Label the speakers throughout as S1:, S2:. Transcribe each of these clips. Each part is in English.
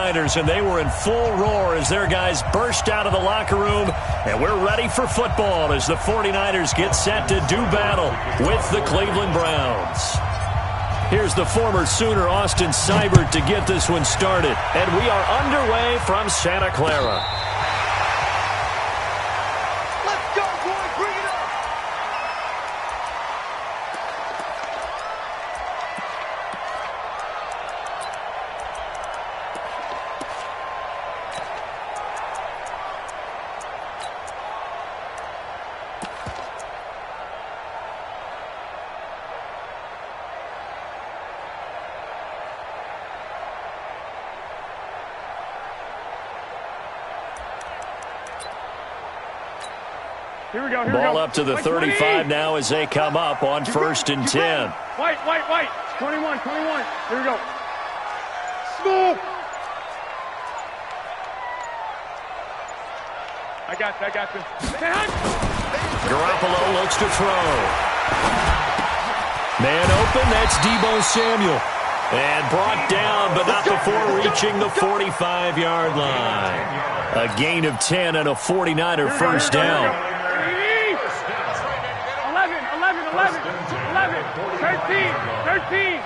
S1: 49ers, and they were in full roar as their guys burst out of the locker room. And we're ready for football as the 49ers get set to do battle with the Cleveland Browns. Here's the former Sooner, Austin Seibert, to get this one started. And we are underway from Santa Clara.
S2: Let's go, boys. Bring it up.
S3: Here we go,
S1: Ball up to the 35 now as they come up on 1st and 10.
S3: White. 21. Here we go. Smooth. I got this.
S1: Garoppolo looks to throw. Man open, that's Deebo Samuel. And brought down, but not before reaching the 45-yard line. A gain of 10 and a 49er first down.
S3: 13.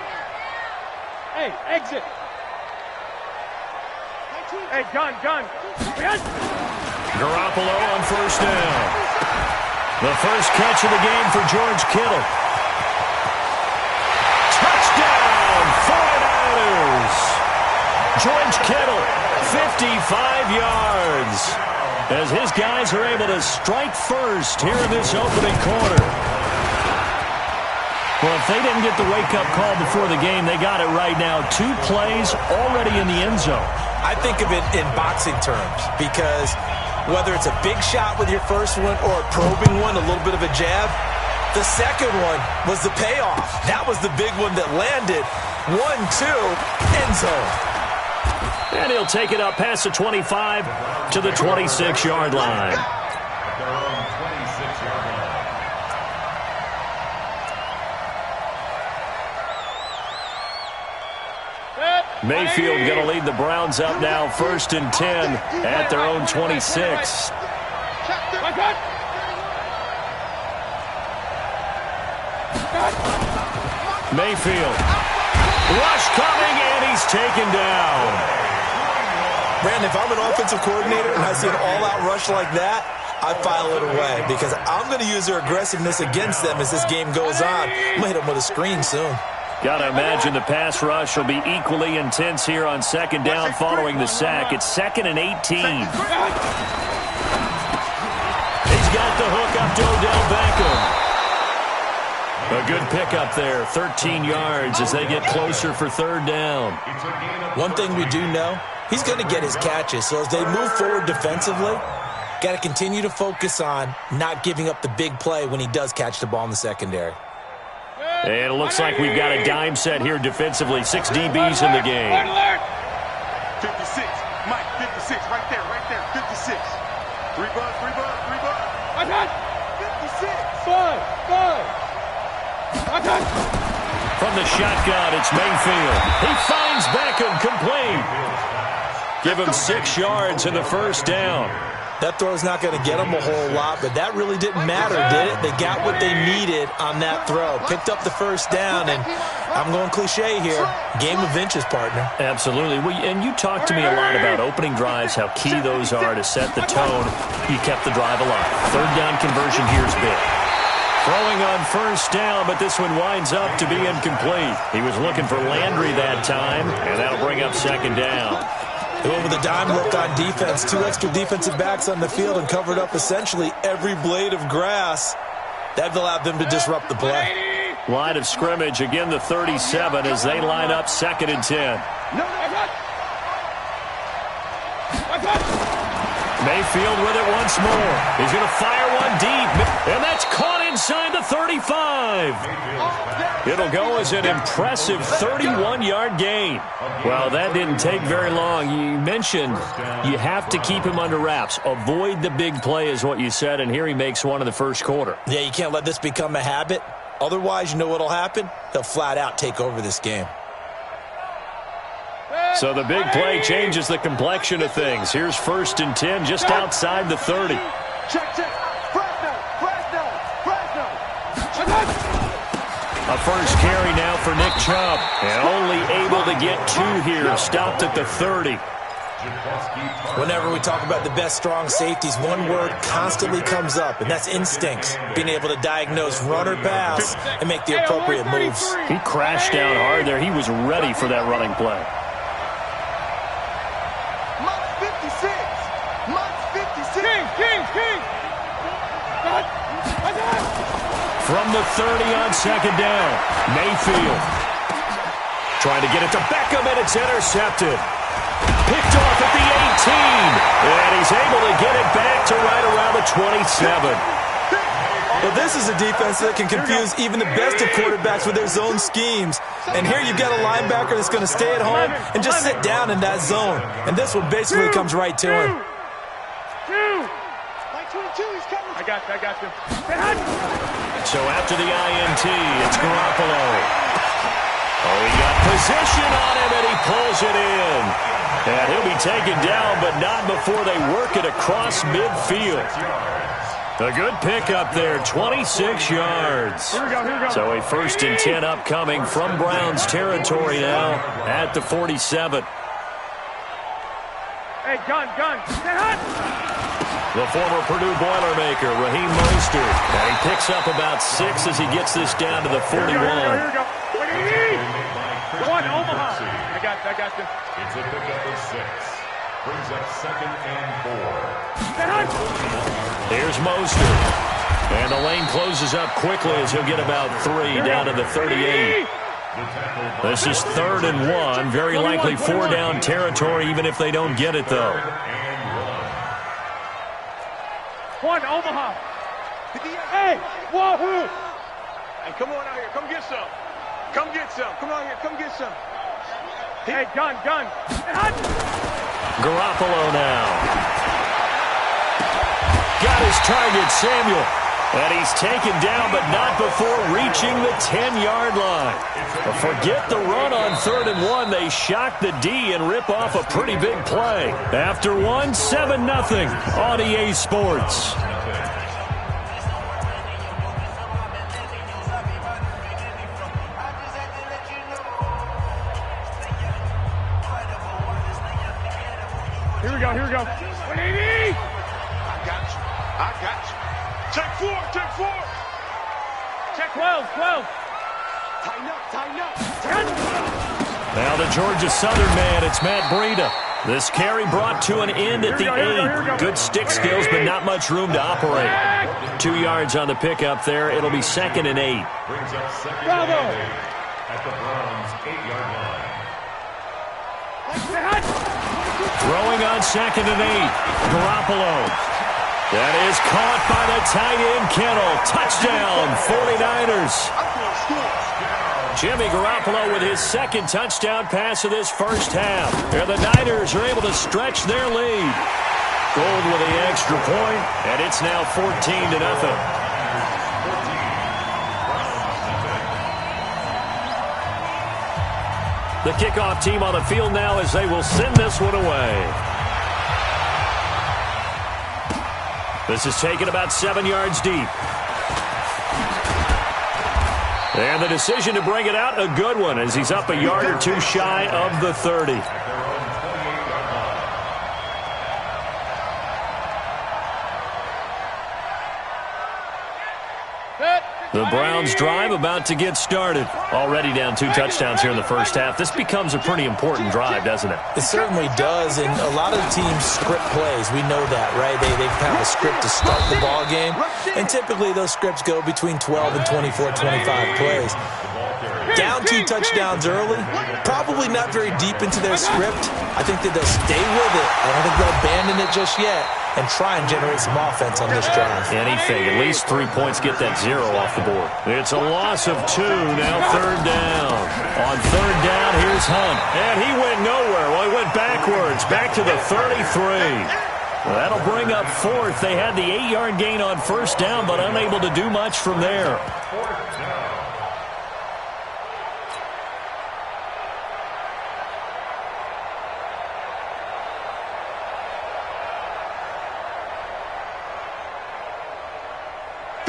S3: Hey, exit. Hey, gun.
S1: Garoppolo on first down. The first catch of the game for George Kittle. Touchdown, 49ers. George Kittle, 55 yards. As his guys are able to strike first here in this opening quarter. Well, if they didn't get the wake-up call before the game, they got it right now. 2 plays already in the end zone.
S4: I think of it in boxing terms because whether it's a big shot with your first one or a probing one, a little bit of a jab, the second one was the payoff. That was the big one that landed. 1-2, end zone.
S1: And he'll take it up past the 25 to the 26-yard line. Mayfield going to lead the Browns up now, 1st and 10 at their own 26. Mayfield. Rush coming, and he's taken down.
S4: Brandon, if I'm an offensive coordinator and I see an all-out rush like that, I file it away because I'm going to use their aggressiveness against them as this game goes on. I'm going to hit them with a screen soon.
S1: Got to imagine the pass rush will be equally intense here on 2nd down following the sack. It's 2nd and 18. He's got the hook up to Odell Beckham. A good pickup there, 13 yards as they get closer for 3rd down.
S4: One thing we do know, he's going to get his catches. So as they move forward defensively, got to continue to focus on not giving up the big play when he does catch the ball in the secondary.
S1: And it looks like we've got a dime set here defensively. 6 DBs in the game.
S2: 56. Mike, 56. Right there. 56. 3 bucks. 56. 5.
S1: From the shotgun, it's Mayfield. He finds Beckham complete. Give him 6 yards in the first down.
S4: That throw's not going to get them a whole lot, but that really didn't matter, did it? They got what they needed on that throw. Picked up the first down, and I'm going cliche here. Game of inches, partner.
S1: Absolutely. And you talked to me a lot about opening drives, how key those are to set the tone. You kept the drive alive. 3rd down conversion here is big. Throwing on first down, but this one winds up to be incomplete. He was looking for Landry that time, and that'll bring up 2nd down.
S4: They went with a dime look on defense. 2 extra defensive backs on the field and covered up essentially every blade of grass. That allowed them to disrupt the play.
S1: Line of scrimmage, again the 37 as they line up 2nd and 10. Mayfield with it once more. He's going to fire one deep, and that's caught inside the 35. It'll go as an impressive 31-yard gain. Well, that didn't take very long. You mentioned you have to keep him under wraps. Avoid the big play is what you said, and here he makes one in the first quarter.
S4: Yeah, you can't let this become a habit. Otherwise, you know what'll happen? He'll flat out take over this game.
S1: So the big play changes the complexion of things. Here's 1st and 10 just outside the 30.
S2: Check, check. Fresno, Fresno, Fresno.
S1: A first carry now for Nick Chubb. And only able to get 2 here. Stopped at the 30.
S4: Whenever we talk about the best strong safeties, one word constantly comes up, and that's instincts. Being able to diagnose run or pass and make the appropriate moves.
S1: He crashed down hard there. He was ready for that running play.
S2: Month 56. Month 56.
S3: King.
S1: From the 30 on 2nd down. Mayfield trying to get it to Beckham, and it's intercepted. Picked off at the 18, and he's able to get it back to right around the 27.
S4: Well, this is a defense that can confuse even the best of quarterbacks with their zone schemes. And here you've got a linebacker that's going to stay at home and just sit down in that zone. And this one basically comes right to him.
S2: Like 22, he's coming.
S3: I got you.
S1: So after the INT, it's Garoppolo. Oh, he got position on him, and he pulls it in. And he'll be taken down, but not before they work it across midfield. A good pickup there, 26 yards.
S3: Here we go.
S1: So a 1st and 10 upcoming from Browns territory now at the 47.
S3: Hey, gun.
S1: The former Purdue Boilermaker, Raheem Mostert. And he picks up about 6 as he gets this down to the 41.
S3: Here we go. One, Omaha. I got you.
S5: It's a pickup of 6. Brings up 2nd and 4.
S1: Here's Mostert. And the lane closes up quickly as he'll get about 3 down to the 38. This is 3rd and 1. Very likely 4 down territory, even if they don't get it, though.
S3: One, Omaha. Hey, wahoo.
S2: Hey, come on out here. Come get some. Come get some. Come on here. Come get some.
S3: Hey, gun.
S1: Garoppolo now. Got his target, Samuel. And he's taken down, but not before reaching the 10-yard line. But forget the run on 3rd and 1. They shock the D and rip off a pretty big play. After 1, 7-0 on EA Sports.
S3: Here we go. 180.
S2: I got you. Check 4.
S3: Check 12.
S2: Tighten up.
S1: Now the Georgia Southern man, it's Matt Breida. This carry brought to an end at the 8. Good stick skills, but not much room to operate. 2 yards on the pickup there. It'll be 2nd and 8.
S5: Brings up 2nd and 8 at the Browns' 8-yard line.
S1: Throwing on 2nd and 8. Garoppolo. That is caught by the tight end, Kittle. Touchdown, 49ers. Jimmy Garoppolo with his 2nd touchdown pass of this first half. And the Niners are able to stretch their lead. Gold with the extra point, and it's now 14-0. The kickoff team on the field now as they will send this one away. This is taken about 7 yards deep. And the decision to bring it out, a good one, as he's up a yard or 2 shy of the 30. The Browns drive about to get started. Already down 2 touchdowns here in the first half. This becomes a pretty important drive, doesn't it?
S4: It certainly does, and a lot of teams script plays. We know that, right? They have a script to start the ball game, and typically those scripts go between 12 and 24, 25 plays. Down 2 touchdowns early, probably not very deep into their script. I think that they'll stay with it. I don't think they'll abandon it just yet and try and generate some offense on this drive.
S1: Anything, at least 3 points, get that 0 off the board. It's a loss of 2, now 3rd down. On 3rd down, here's Hunt. And he went nowhere. Well, he went backwards, back to the 33. Well, that'll bring up 4th. They had the 8-yard gain on 1st down, but unable to do much from there.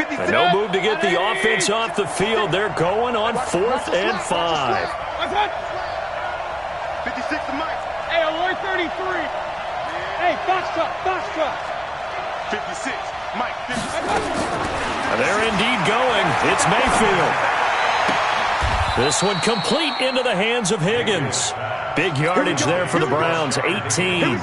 S1: And no move to get the offense off the field. They're going on 4th and 5.
S3: 56 to Mike. Hey, alert 33. Hey, box truck. 56, Mike, 56.
S1: And they're indeed going. It's Mayfield. This one complete into the hands of Higgins. Big yardage there for the Browns, 18.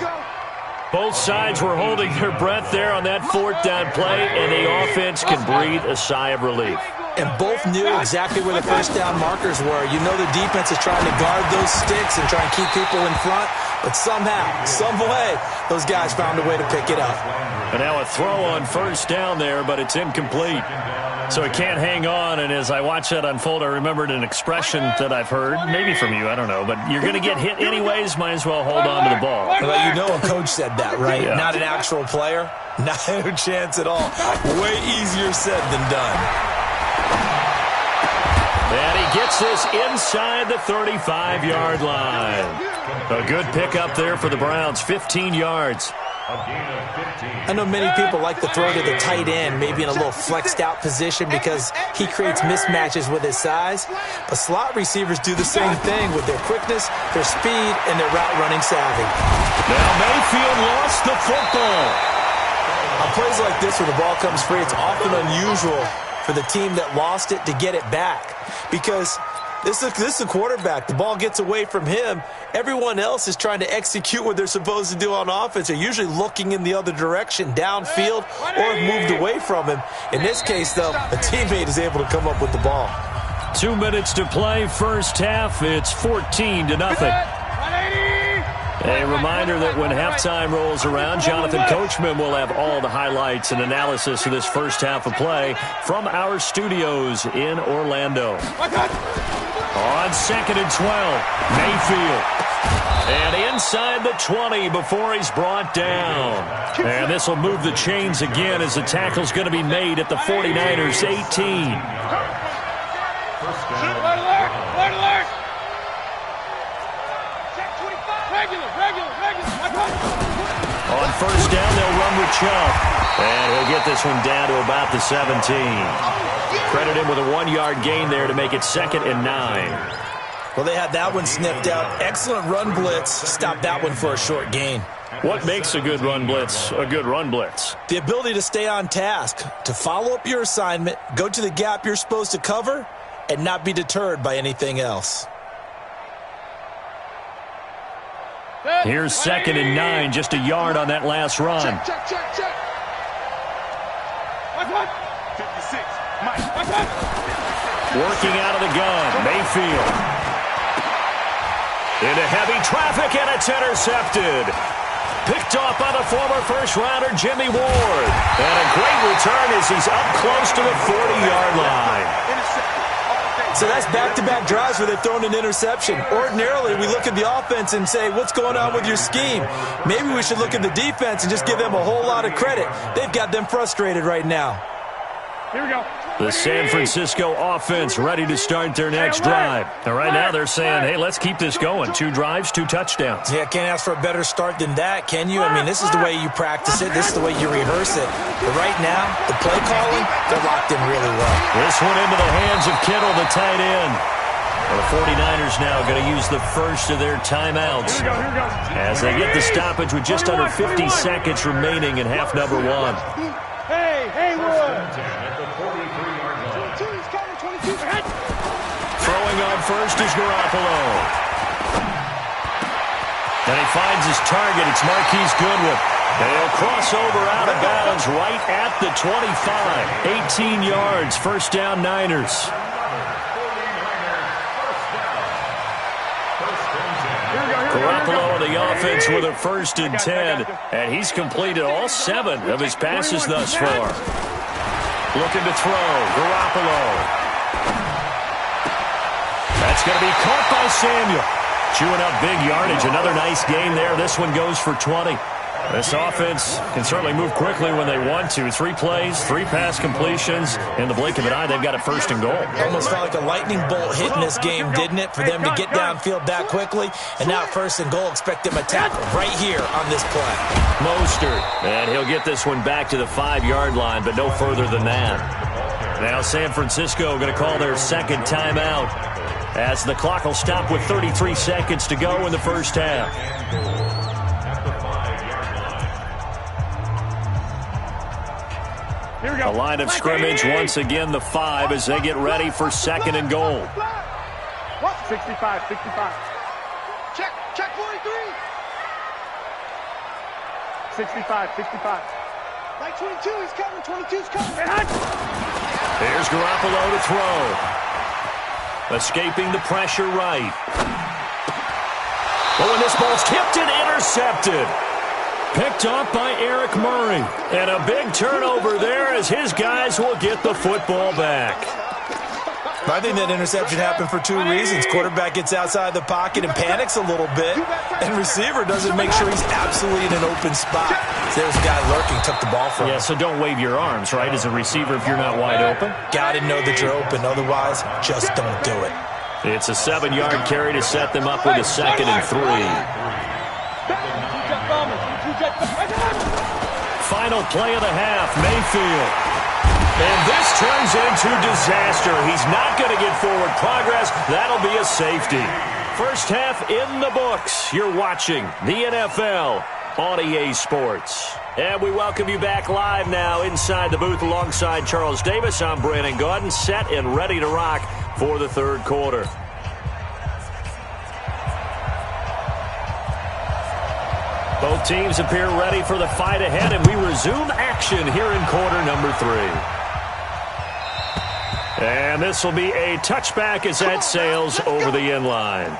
S1: Both sides were holding their breath there on that 4th down play, and the offense can breathe a sigh of relief.
S4: And both knew exactly where the first down markers were. You know the defense is trying to guard those sticks and try and keep people in front, but somehow, some way, those guys found a way to pick it up.
S1: And now a throw on first down there, but it's incomplete. So he can't hang on, and as I watch that unfold, I remembered an expression that I've heard, maybe from you, I don't know, but you're going to get hit anyways, might as well hold on to the ball.
S4: Well, you know a coach said that, right?
S1: Yeah.
S4: Not an actual player. No chance at all. Way easier said than done.
S1: And he gets this inside the 35-yard line. A good pickup there for the Browns, 15 yards.
S4: I know many people like to throw to the tight end, maybe in a little flexed out position because he creates mismatches with his size. But slot receivers do the same thing with their quickness, their speed, and their route running savvy.
S1: Now Mayfield lost the football.
S4: On plays like this where the ball comes free, it's often unusual for the team that lost it to get it back because this is a quarterback. The ball gets away from him. Everyone else is trying to execute what they're supposed to do on offense. They're usually looking in the other direction, downfield, or have moved away from him. In this case, though, a teammate is able to come up with the ball.
S1: 2 minutes to play, first half. It's 14-0. A reminder that when halftime rolls around, Jonathan Coachman will have all the highlights and analysis of this first half of play from our studios in Orlando. On 2nd and 12, Mayfield. And inside the 20 before he's brought down. And this will move the chains again as the tackle's going to be made at the 49ers' 18. On first down, they'll run with Chubb. And he'll get this one down to about the 17. Credit him with a 1-yard gain there to make it 2nd and 9.
S4: Well, they had that one sniffed out. Excellent run blitz. Stopped that one for a short gain.
S1: What makes a good run blitz a good run blitz?
S4: The ability to stay on task, to follow up your assignment, go to the gap you're supposed to cover, and not be deterred by anything else.
S1: Here's 2nd and 9, just a yard on that last run.
S3: Check. 56, Mike.
S1: Working out of the gun, Mayfield. Into heavy traffic, and it's intercepted. Picked off by the former first-rounder Jimmy Ward. And a great return as he's up close to the 40-yard line.
S4: So that's back-to-back drives where they've thrown an interception. Ordinarily, we look at the offense and say, what's going on with your scheme? Maybe we should look at the defense and just give them a whole lot of credit. They've got them frustrated right now.
S3: Here we go.
S1: The San Francisco offense ready to start their next drive. And right now they're saying, hey, let's keep this going. 2 drives, 2 touchdowns.
S4: Yeah, can't ask for a better start than that, can you? I mean, this is the way you practice it. This is the way you rehearse it. But right now, the play calling, they're locked in really well.
S1: This one into the hands of Kittle, the tight end. Well, the 49ers now going to use the first of their timeouts
S3: Here we go.
S1: as they get the stoppage with just under 50 seconds remaining in half number 1.
S3: Hey, Haywood.
S1: Throwing on first is Garoppolo. And he finds his target. It's Marquise Goodwin. And he'll cross over out of bounds right at the 25. 18 yards, first down Niners. Garoppolo on the offense with a 1st and 10. And he's completed all 7 of his passes thus far. Looking to throw. Garoppolo. That's going to be caught by Samuel. Chewing up big yardage. Another nice gain there. This one goes for 20. This offense can certainly move quickly when they want to. 3 plays, 3 pass completions. In the blink of an eye, they've got a 1st and goal.
S4: Almost felt like a lightning bolt hit in this game, didn't it? For them to get downfield that quickly. And now 1st and goal, expect them to tackle right here on this play.
S1: Mostert. And he'll get this one back to the 5-yard line, but no further than that. Now San Francisco going to call their second timeout as the clock will stop with 33 seconds to go in the first half.
S3: Here we go.
S1: The line of scrimmage once again the 5 as they get ready for second and goal.
S3: 65, 65.
S2: Check 43.
S3: 65, 65.
S2: Like 22, he's coming. 22's coming.
S1: Here's Garoppolo to throw. Escaping the pressure right. But when this ball's tipped and intercepted. Picked off by Eric Murray. And a big turnover there as his guys will get the football back.
S4: I think that interception happened for two reasons. Quarterback gets outside the pocket and panics a little bit, and receiver doesn't make sure he's absolutely in an open spot. So there's a guy lurking, took the ball from him.
S1: Yeah, so don't wave your arms, right, as a receiver if you're not wide open?
S4: Got to know that you're open. Otherwise, just don't do it.
S1: It's a 7-yard carry to set them up with a 2nd and 3. Final play of the half, Mayfield. And this turns into disaster. He's not going to get forward progress. That'll be a safety. First half in the books. You're watching the NFL on EA Sports. And we welcome you back live now inside the booth alongside Charles Davis. I'm Brandon Gaudin, set and ready to rock for the third quarter. Both teams appear ready for the fight ahead, and we resume action here in quarter number 3. And this will be a touchback as that sails over the end line.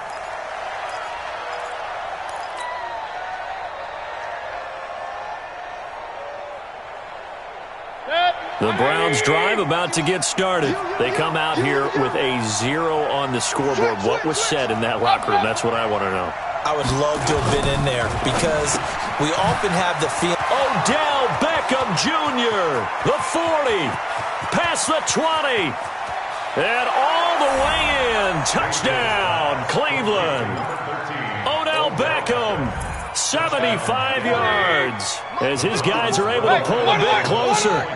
S1: The Browns drive about to get started. They come out here with a 0 on the scoreboard. What was said in that locker room? That's what I want to know.
S4: I would love to have been in there because we often have the feeling.
S1: Odell Beckham Jr., the 40. Past the 20. And all the way in. Touchdown, Cleveland. Odell Beckham, 75 yards. As his guys are able to pull a bit closer.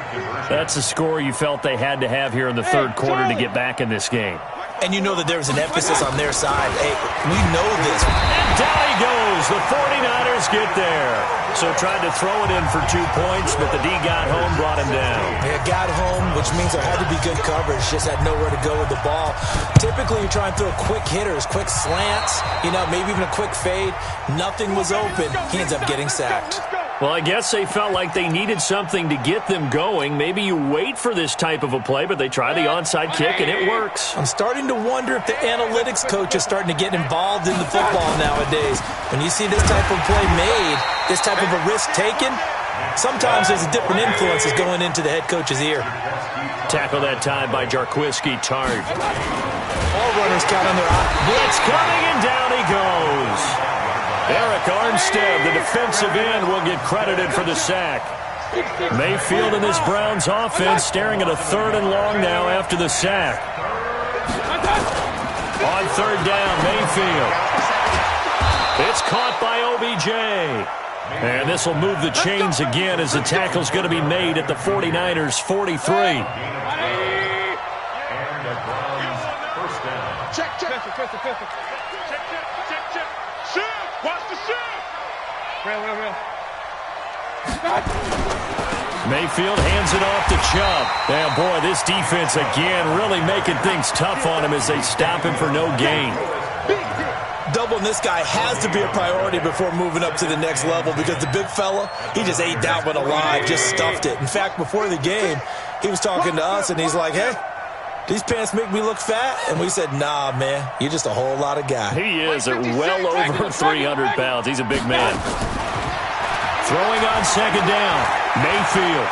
S1: That's the score you felt they had to have here in the third quarter to get back in this game.
S4: And you know that there was an emphasis on their side. Hey, we know this.
S1: And down he goes. The 49ers get there. So tried to throw it in for 2 points, but the D got home, brought him down.
S4: They got home, which means there had to be good coverage. Just had nowhere to go with the ball. Typically, you try and throw quick hitters, quick slants, maybe even a quick fade. Nothing was open. He ends up getting sacked.
S1: Well, I guess they felt like they needed something to get them going. Maybe you wait for this type of a play, but they try the onside kick, and it works.
S4: I'm starting to wonder if the analytics coach is starting to get involved in the football nowadays. When you see this type of play made, this type of a risk taken, sometimes there's a different influences going into the head coach's ear.
S1: Tackle that time by Jarquiski Tart.
S4: All runners count on their eye.
S1: Blitz coming, and down he goes. Eric Armstead, the defensive end, will get credited for the sack. Mayfield and this Browns offense staring at a 3rd and long now after the sack. On 3rd down, Mayfield. It's caught by OBJ. And this will move the chains again as the tackle's going to be made at the 49ers' 43.
S3: Check. Shoot! Watch the shoot! Real.
S1: Mayfield hands it off to Chubb. And boy, this defense again really making things tough on him as they stop him for no gain.
S4: Doubling this guy has to be a priority before moving up to the next level because the big fella, he just ate that one alive, just stuffed it. In fact, before the game, he was talking to us, and he's like, hey, these pants make me look fat? And we said, nah, man, you're just a whole lot of guy.
S1: He is at well over 300 pounds. He's a big man. Throwing on 2nd down, Mayfield.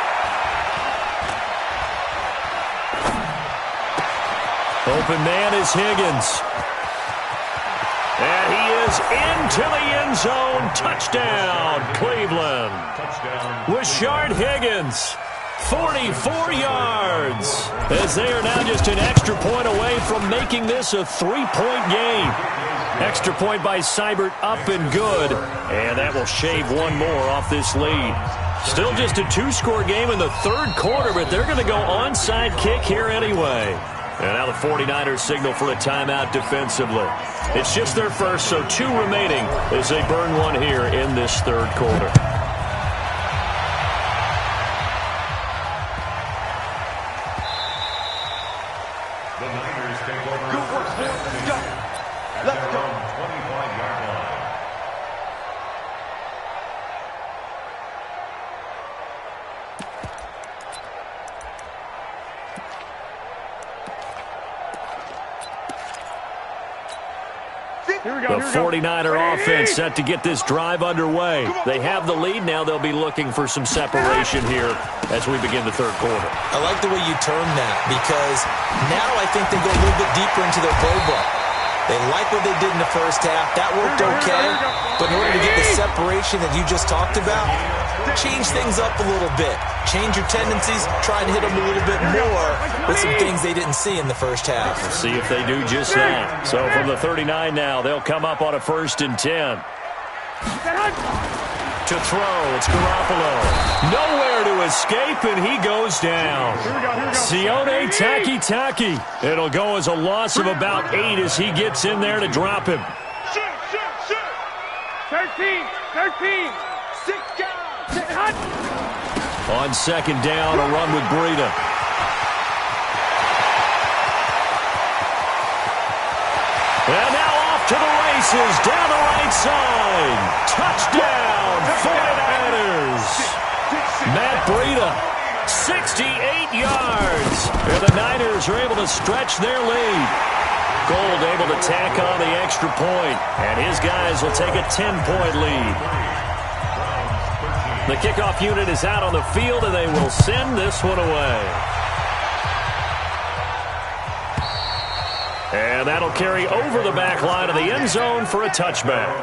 S1: Open man is Higgins. And he is into the end zone. Touchdown, Cleveland. Rashard Higgins, 44 yards. As they are now just an extra point away from making this a 3-point game. Extra point by Seibert, up and good. And that will shave one more off this lead. Still just a two-score game in the third quarter, but they're going to go onside kick here anyway. And now the 49ers signal for a timeout defensively. It's just their first, so 2 remaining as they burn one here in this third quarter.
S5: The Niners take over. Good work, let's go. Let's go. 25-yard line.
S1: The 49er offense set to get this drive underway. They have the lead. Now they'll be looking for some separation here as we begin the third quarter.
S4: I like the way you term that because now I think they go a little bit deeper into their playbook. They like what they did in the first half. That worked okay. But in order to get the separation that you just talked about, change things up a little bit. Change your tendencies. Try and hit them a little bit more with some things they didn't see in the first half.
S1: We'll see if they do just that. So from the 39 now, they'll come up on a 1st and 10. To throw, it's Garoppolo. Nowhere to escape, and he goes down. Sione Takitaki. It'll go as a loss of about 8 as he gets in there to drop him.
S3: 13. 6 guys.
S1: On 2nd down, a run with Breida. And now off to the races, down the right side. Touchdown, 49ers. Matt Breida, 68 yards. And the Niners are able to stretch their lead. Gold able to tack on the extra point, and his guys will take a 10-point lead. The kickoff unit is out on the field, and they will send this one away. And that'll carry over the back line of the end zone for a touchback.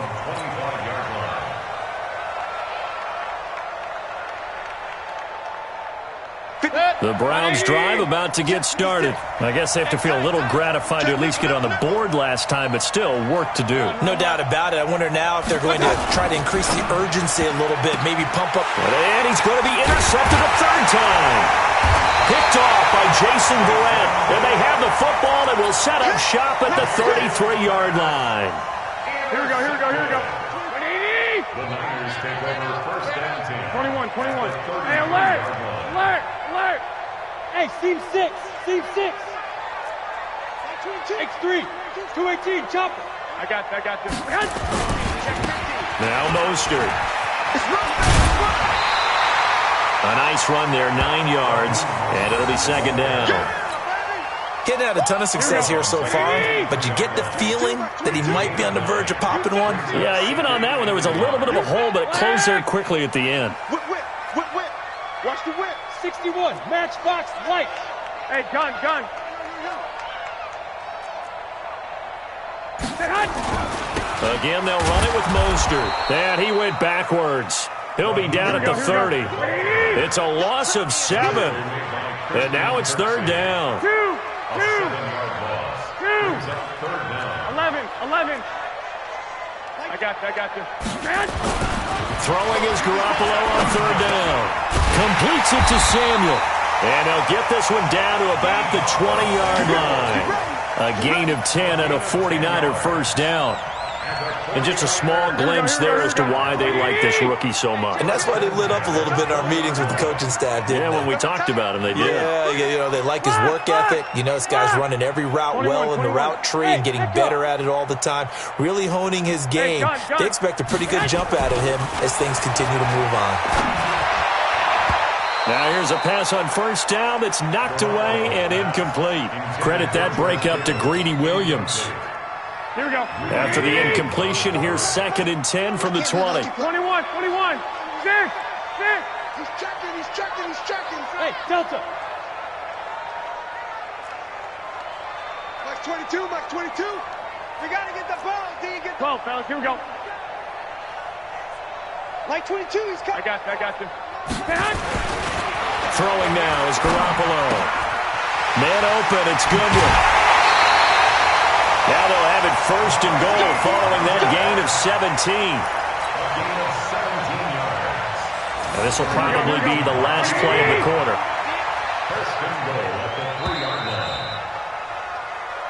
S1: The Browns drive about to get started. I guess they have to feel a little gratified to at least get on the board last time, but still work to do.
S4: No doubt about it. I wonder now if they're going to try to increase the urgency a little bit, maybe pump up.
S1: And he's going to be intercepted a 3rd time. Picked off by Jason Verrett. And they have the football and will set up shop at the 33-yard line.
S3: Here we go. 180.
S5: The Niners take over 1st and 10.
S3: 21. Hey, alert. Hey, seam 6. X3. 218. Chop it. I got this.
S1: Now Mostert. A nice run there, 9 yards, and it'll be 2nd down.
S4: Getting had a ton of success here so far, but you get the feeling that he might be on the verge of popping one.
S1: Yeah, even on that one, there was a little bit of a hole, but it closed there quickly at the end.
S2: Whip. Watch the whip.
S3: 61. Matchbox light. Hey, gun.
S1: Again, they'll run it with Mostert. And he went backwards. He'll be down at the 30. It's a loss of 7. And now it's 3rd down.
S3: 2. 11. I got this.
S1: Throwing is Garoppolo on 3rd down. Completes it to Samuel. And he'll get this one down to about the 20-yard line. A gain of 10 and a 49er 1st down. And just a small glimpse there as to why they like this rookie so much.
S4: And that's why they lit up a little bit in our meetings with the coaching staff, didn't they?
S1: When we talked about him, they did.
S4: Yeah, they like his work ethic. This guy's running every route well in the route tree and getting better at it all the time, really honing his game. They expect a pretty good jump out of him as things continue to move on.
S1: Now here's a pass on 1st down that's knocked away and incomplete. Credit that breakup to Greedy Williams.
S3: Here we go.
S1: After the incompletion, here's 2nd and 10 from the 20.
S3: 21. 6.
S2: He's checking.
S3: Hey, Delta.
S2: Max 22. We got to get the ball.
S3: 12, fellas. Here we go.
S2: Mike 22, he's coming.
S3: I got this.
S1: Throwing now is Garoppolo. Man open, it's Goodwin. Now they'll have it first and goal following that gain of 17. And this will probably be the last play of the quarter.
S5: First and goal at the 3-yard line.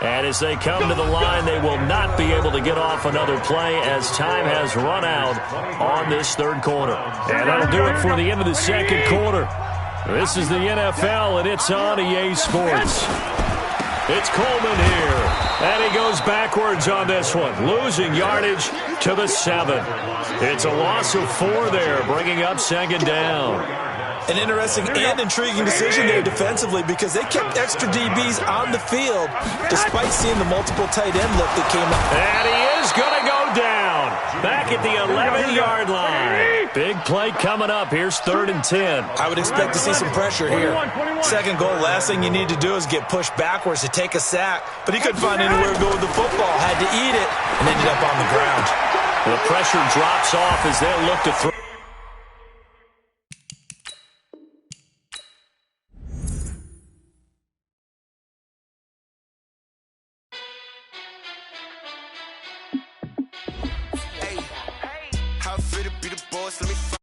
S1: And as they come to the line, they will not be able to get off another play as time has run out on this third quarter. And that'll do it for the end of the second quarter. This is the NFL, and it's on EA Sports. It's Coleman here, and he goes backwards on this one, losing yardage to the 7. It's a loss of 4 there, bringing up second down.
S4: An interesting and intriguing decision there defensively because they kept extra DBs on the field despite seeing the multiple tight end look that came up.
S1: And he is going to go down back at the 11-yard line. Big play coming up. Here's 3rd and 10.
S4: I would expect to see some pressure here. Second goal, last thing you need to do is get pushed backwards to take a sack. But he couldn't find anywhere to go with the football. Had to eat it and ended up on the ground.
S1: The pressure drops off as they'll look to throw.
S6: How fit to be the boss? Let me